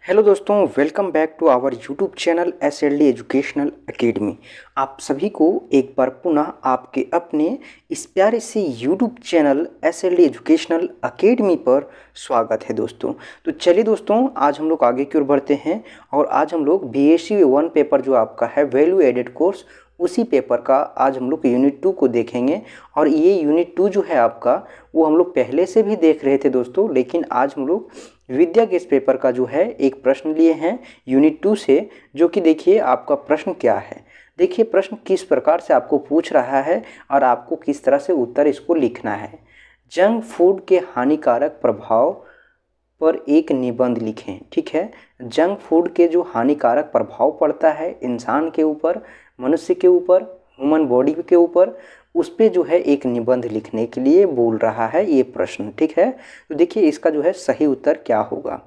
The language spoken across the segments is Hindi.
हेलो दोस्तों, welcome back to our YouTube channel SLD educational academy. आप सभी को एक बार पुनः आपके अपने इस प्यारे से YouTube channel SLD educational academy पर स्वागत है दोस्तों। तो चलिए दोस्तों, आज हम लोग आगे की ओर बढ़ते हैं और आज हम लोग BSc 1 पेपर जो आपका है वैल्यू एडेड कोर्स, उसी पेपर का आज हम लोग यूनिट 2 को देखेंगे। और ये यूनिट 2 जो है आपका वो हम लोग पहले से भी देख रहे थे दोस्तों, लेकिन आज हम लोग विद्या के इस पेपर का जो है एक प्रश्न लिए हैं यूनिट 2 से, जो कि देखिए आपका प्रश्न क्या है। देखिए प्रश्न किस प्रकार से आपको पूछ रहा है और आपको किस तरह से उत्तर इसको लिखना है। जंक फूड के हानिकारक प्रभाव पर एक निबंध लिखें। ठीक है, जंक फूड के जो हानिकारक प्रभाव पड़ता है इंसान के ऊपर, मनुष्य के ऊपर, ह्यूमन बॉडी के ऊपर, उस पे जो है एक निबंध लिखने के लिए बोल रहा है ये प्रश्न। ठीक है, तो देखिए इसका जो है सही उत्तर क्या होगा।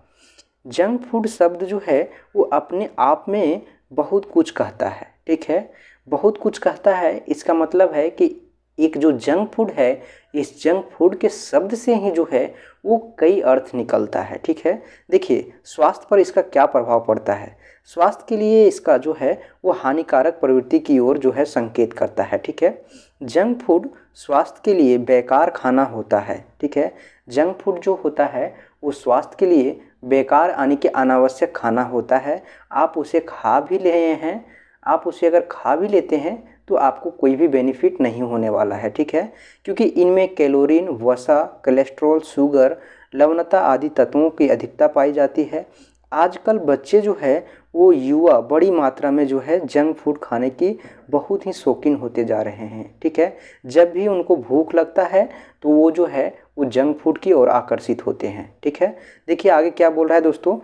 जंक फूड शब्द जो है वो अपने आप में बहुत कुछ कहता है। ठीक है, बहुत कुछ कहता है, इसका मतलब है कि एक जो जंक फूड है, इस जंक फूड के शब्द से ही जो है वो कई अर्थ निकलता है। ठीक है, देखिए स्वास्थ्य पर इसका क्या प्रभाव पड़ता है। स्वास्थ्य के लिए इसका जो है वो हानिकारक प्रवृत्ति की ओर जो है संकेत करता है। ठीक है, जंक फूड स्वास्थ्य के लिए बेकार खाना होता है। ठीक है, जंक फूड जो होता है वो स्वास्थ्य के लिए बेकार यानी कि अनावश्यक खाना होता है। आप उसे खा भी रहे हैं, आप उसे अगर खा भी लेते हैं तो आपको कोई भी बेनिफिट नहीं होने वाला है। ठीक है, क्योंकि इनमें कैलोरीन, वसा, कोलेस्ट्रॉल, शुगर, लवणता आदि तत्वों की अधिकता पाई जाती है। आजकल बच्चे जो है वो युवा बड़ी मात्रा में जो है जंक फूड खाने की बहुत ही शौकीन होते जा रहे हैं। ठीक है, जब भी उनको भूख लगता है तो वो जो है वो जंक फूड की ओर आकर्षित होते हैं। ठीक है, देखिए आगे क्या बोल रहा है दोस्तों।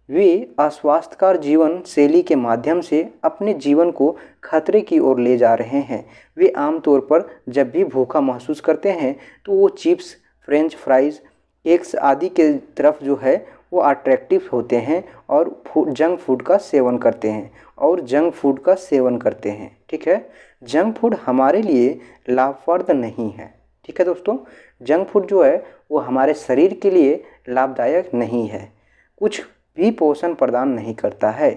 वे अस्वास्थ्यकर जीवन शैली के माध्यम से अपने जीवन को खतरे की ओर ले जा रहे हैं। वे आमतौर पर जब भी भूखा महसूस करते हैं तो वो चिप्स, फ्रेंच फ्राइज़, केक्स आदि के तरफ जो है वो अट्रैक्टिव होते हैं और जंक फूड का सेवन करते हैं। ठीक है, जंक फूड हमारे लिए लाभप्रद नहीं है। ठीक है दोस्तों, जंक फूड जो है वो हमारे शरीर के लिए लाभदायक नहीं है, कुछ भी पोषण प्रदान नहीं करता है।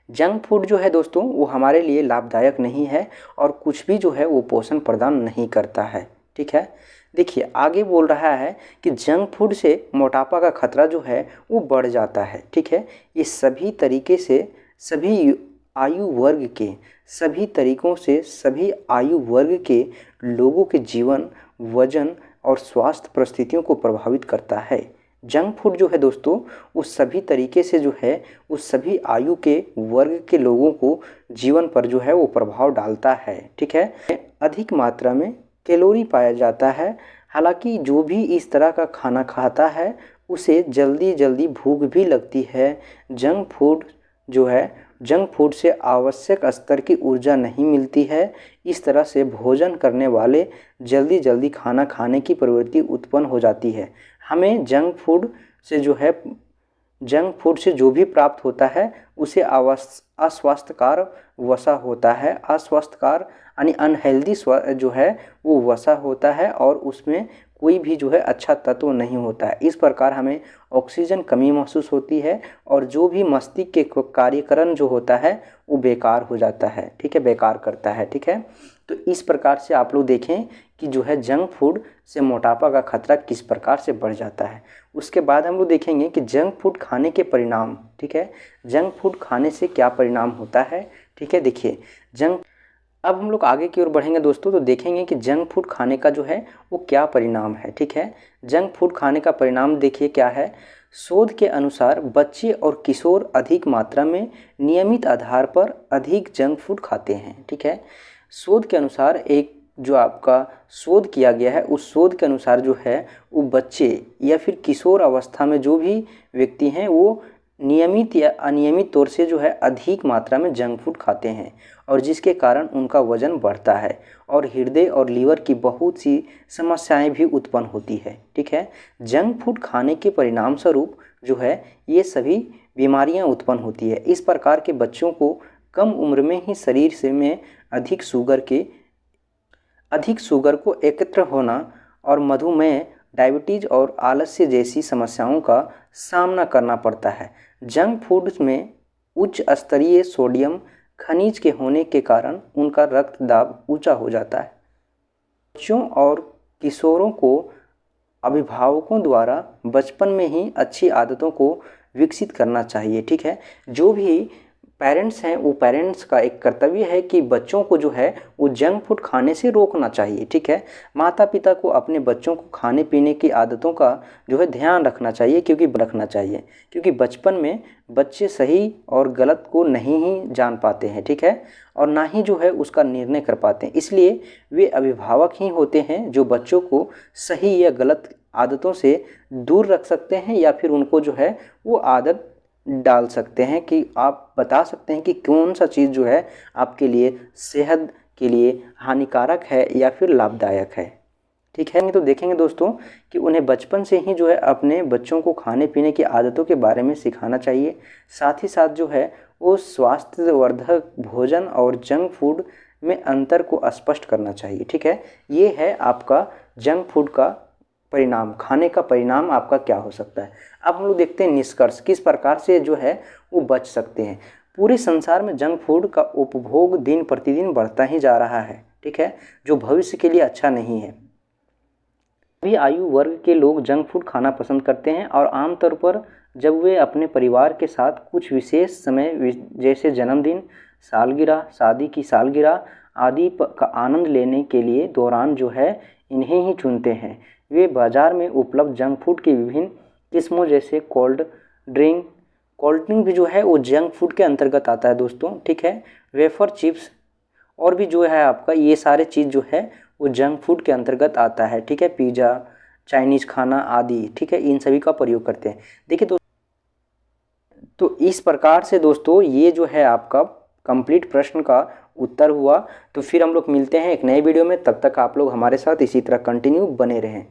जंक फूड जो है दोस्तों वो हमारे लिए लाभदायक नहीं है और कुछ भी जो है वो पोषण प्रदान नहीं करता है। ठीक है, देखिए आगे बोल रहा है कि जंक फूड से मोटापा का खतरा जो है वो बढ़ जाता है। ठीक है, ये सभी तरीके से सभी आयु वर्ग के सभी तरीकों से सभी आयु वर्ग के लोगों के जीवन, वजन और स्वास्थ्य परिस्थितियों को प्रभावित करता है। जंक फूड जो है दोस्तों उस सभी तरीके से जो है उस सभी आयु के वर्ग के लोगों को जीवन पर जो है वो प्रभाव डालता है। ठीक है, अधिक मात्रा में कैलोरी पाया जाता है। हालांकि जो भी इस तरह का खाना खाता है उसे जल्दी जल्दी भूख भी लगती है। जंक फूड से आवश्यक स्तर की ऊर्जा नहीं मिलती है। इस तरह से भोजन करने वाले जल्दी जल्दी खाना खाने की प्रवृत्ति उत्पन्न हो जाती है। हमें जंक फूड से जो भी प्राप्त होता है उसे अस्वास्थ्यकर वसा होता है। अस्वास्थ्यकर यानी अनहेल्दी जो है वो वसा होता है और उसमें कोई भी जो है अच्छा तत्व नहीं होता है। इस प्रकार हमें ऑक्सीजन कमी महसूस होती है और जो भी मस्तिष्क के कार्यकरण जो होता है वो बेकार हो जाता है। ठीक है, बेकार करता है। ठीक है, तो इस प्रकार से आप लोग देखें कि जो है जंक फूड से मोटापा का खतरा किस प्रकार से बढ़ जाता है। उसके बाद हम लोग देखेंगे कि जंक फूड खाने के परिणाम। ठीक है, जंक फूड खाने से क्या परिणाम होता है। ठीक है, देखिए अब हम लोग आगे की ओर बढ़ेंगे दोस्तों, तो देखेंगे कि जंक फूड खाने का जो है वो क्या परिणाम है। ठीक है, जंक फूड खाने का परिणाम देखिए क्या है। शोध के अनुसार बच्चे और किशोर अधिक मात्रा में नियमित आधार पर अधिक जंक फूड खाते हैं। ठीक है, शोध के अनुसार एक जो आपका शोध किया गया है उस शोध के अनुसार जो है वो बच्चे या फिर किशोर अवस्था में जो भी व्यक्ति हैं वो नियमित या अनियमित तौर से जो है अधिक मात्रा में जंक फूड खाते हैं और जिसके कारण उनका वजन बढ़ता है और हृदय और लीवर की बहुत सी समस्याएं भी उत्पन्न होती है। ठीक है, जंक फूड खाने के परिणाम स्वरूप जो है ये सभी बीमारियां उत्पन्न होती है। इस प्रकार के बच्चों को कम उम्र में ही शरीर से में अधिक शुगर को एकत्र होना और मधुमेह डायबिटीज़ और आलस्य जैसी समस्याओं का सामना करना पड़ता है। जंक फूड्स में उच्च स्तरीय सोडियम खनिज के होने के कारण उनका रक्तदाब ऊंचा हो जाता है। बच्चों और किशोरों को अभिभावकों द्वारा बचपन में ही अच्छी आदतों को विकसित करना चाहिए। ठीक है, जो भी पेरेंट्स हैं वो पेरेंट्स का एक कर्तव्य है कि बच्चों को जो है वो जंक फूड खाने से रोकना चाहिए। ठीक है, माता पिता को अपने बच्चों को खाने पीने की आदतों का जो है ध्यान रखना चाहिए, क्योंकि बचपन में बच्चे सही और गलत को नहीं ही जान पाते हैं। ठीक है, और ना ही जो है उसका निर्णय कर पाते हैं। इसलिए वे अभिभावक ही होते हैं जो बच्चों को सही या गलत आदतों से दूर रख सकते हैं, या फिर उनको जो है वो आदत डाल सकते हैं कि आप बता सकते हैं कि कौन सा चीज़ जो है आपके लिए सेहत के लिए हानिकारक है या फिर लाभदायक है। ठीक है, तो देखेंगे दोस्तों कि उन्हें बचपन से ही जो है अपने बच्चों को खाने पीने की आदतों के बारे में सिखाना चाहिए। साथ ही साथ जो है वो स्वास्थ्यवर्धक भोजन और जंक फूड में अंतर को स्पष्ट करना चाहिए। ठीक है, ये है आपका जंक फूड का परिणाम, खाने का परिणाम आपका क्या हो सकता है। अब हम लोग देखते हैं निष्कर्ष, किस प्रकार से जो है वो बच सकते हैं। पूरे संसार में जंक फूड का उपभोग दिन प्रतिदिन बढ़ता ही जा रहा है। ठीक है, जो भविष्य के लिए अच्छा नहीं है। सभी आयु वर्ग के लोग जंक फूड खाना पसंद करते हैं और आमतौर पर जब वे अपने परिवार के साथ कुछ विशेष समय जैसे जन्मदिन, सालगिरह, शादी की सालगिरह आदि का आनंद लेने के लिए दौरान जो है इन्हें ही चुनते हैं। वे बाज़ार में उपलब्ध जंक फूड की विभिन्न किस्मों जैसे कोल्ड ड्रिंक भी जो है वो जंक फूड के अंतर्गत आता है दोस्तों। ठीक है, वेफर, चिप्स और भी जो है आपका ये सारे चीज़ जो है वो जंक फूड के अंतर्गत आता है। ठीक है, पिज़्ज़ा, चाइनीज़ खाना आदि, ठीक है, इन सभी का प्रयोग करते हैं। देखिए दोस्तों, तो इस प्रकार से दोस्तों ये जो है आपका कंप्लीट प्रश्न का उत्तर हुआ। तो फिर हम लोग मिलते हैं एक नए वीडियो में, तब तक आप लोग हमारे साथ इसी तरह कंटिन्यू बने रहें।